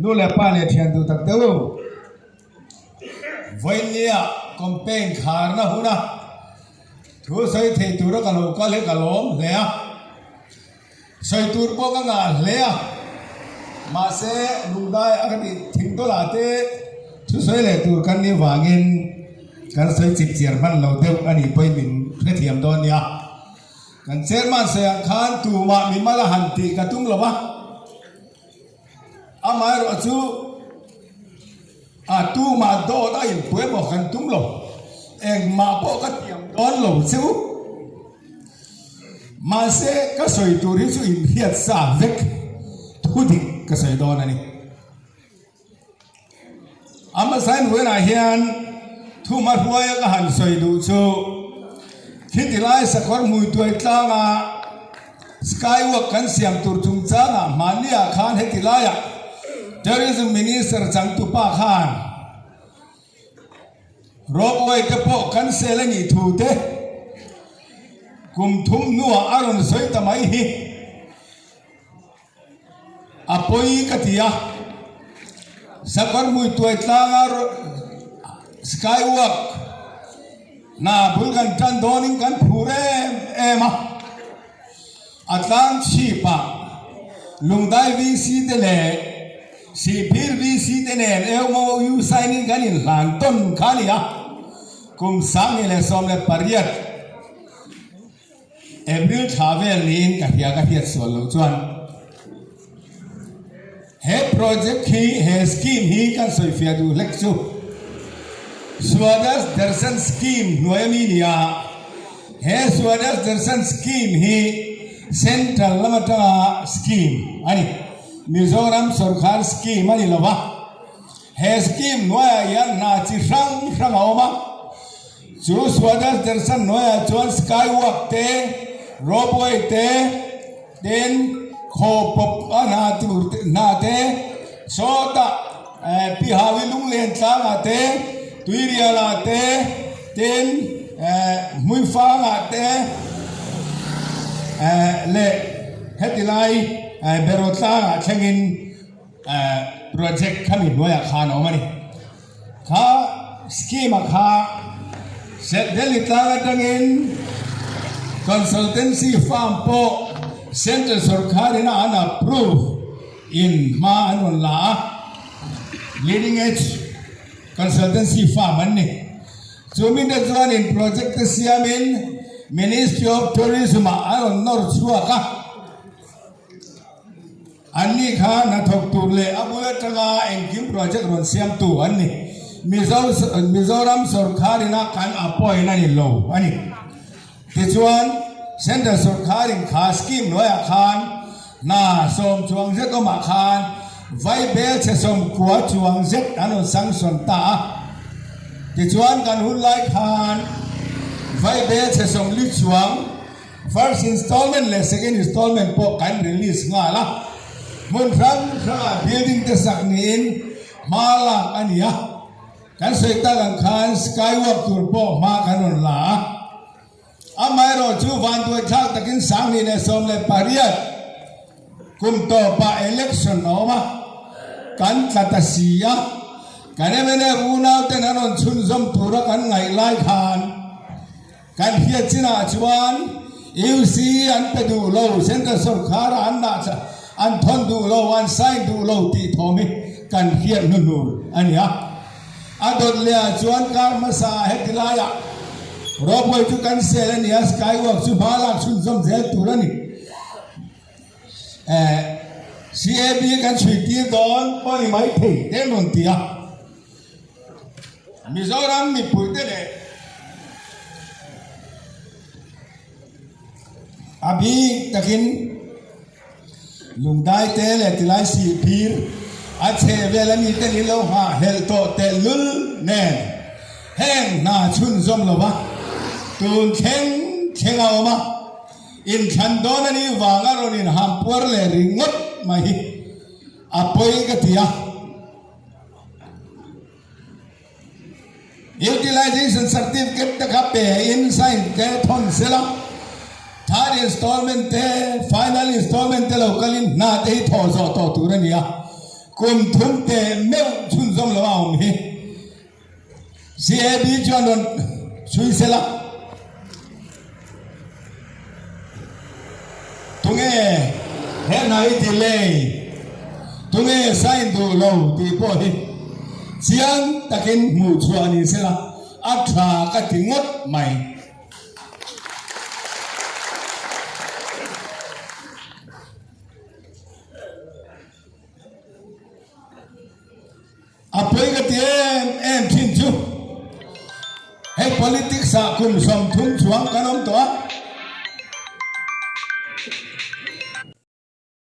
นู่นแหละป้าเนี่ยเทียนดูตักเต้าวันนี้คอมเพนขาร์นะหัวนะทุกสิ่งที่ตัวเรากันลูกก็เล็กกันล้มเลยอ่ะสิ่งตัวพวกกันเลยอ่ะมาเสลูกได้อาการทิ้งตัวละเต้ทุกสิ่งเลยตัวกันนี่วางเงินกันสิ่งจิตเสียมันเราเท่าอันนี้ไปบินเพื่อเทียมโดนเนี่ยกันเสียมันเสียขันตัวมามีมาละหันตีกันตุ้งหรอวะอามาเราจูตัวมาโดได้ยินเพื่อบอกกันตุ้งหรอเองมาบอกกันเทียมโดนหรอจูมาเสก็สวยตัวที่สุดอินเดียสาเวกทุกทีก็สวยโดนอันนี้อามาสันเวลาเฮียนทุกมาหัวก็หันสวยดูจูที่ที่ไล่สักคนมือตัวอีกต่างสกายวอล์กกันเสียมตัวจุงจ้างมันเนี่ยขานที่ที่ไล่Tourism Minister Changtupa Khan Robway Kapo Kanselani Tute Kumtum Nua Aron Soitamai Hi Apoi Katia Sakar Muituetlangar Skywalk Na Bulgan Tandoning Kan Pure Ema Atlang Chipa Lungdai VC Dele si phir vi si te ne emo yu signing kan in lan ton khania kum sang ile som le pariat April travel nin ka hiat sol lo chuan he project hi he scheme hi kan soi fia du lek chu Swadas Darshan scheme noemi nia he Swadas Darshan scheme hi central lamata scheme ani Mizoram Sarkar scheme ani lawa he scheme noya yan na chi rang oma chu Swadas Darshan noya chuan skywalk te roadway te den khopop na te sota pihawi lunglen tlang te tuiria la te ten muifa la te le hetilai Berotla Changin project kami noya khan omani kha scheme kha set delita tangin consultancy firm po central sarkar ina an approve in ma anon la leading edge consultancy firm anni chumin da chuan in project siamin Ministry of Tourism anon nor chuaka Ani kha na thok tur le abula tanga engkim project ron siam tu ani Mizoram Sarkar ina kan appoint ani lo ani tichuan central sarkar in kha scheme noya khan na som chuang zet ma khan vai bel che som kwa chuang zet anon sanction ta tichuan kan hun lai khan vai bel che som li chuang first installment le second installment po kan release nga la mun rang building te saknin malak ania kan seita lang khan skywalk tur po ma kanon la amai ro chu van tu thak takin sang ni ne som le pariat kum to pa election oma kan tatasia kan emene una te nanon chun zom tura kan ngai lai khan kan hiat china chuan UC an pe du lo central sarkar an na an thon du lo an sai du lo ti thomi kan hiat nu ania adot le chuan kar masa hetilaya roboi tu kan selania skywalk chu bala chun zom zel turani CAB kan chuiti don poni mai thei tenon tia Mizoram mi puite le abi takin lungdai te le tilai si phir a che vela mi te ni lo ha hel to te lul nen heng na chun zom lo ba tun kheng a ma in khan don ani wanga ron in ham por le ringot ma hi apoi ka tia utilization certificate ta ka pe in sign ke thon sela third installment te final installment te local in na te tho zo to turania cùng thum tệ mèo chun dòng là bao mi CAB cho nó suy sẽ là tung nghe hết này thì lệ tung nghe sai đồ lâu thì bỏ đi xiang ta kiến mù chua ni sẽ là áp trả các tiếng ngất mày apoi cái tiếng em xin chú hết politics sa cùng som thum chuang cái ông đó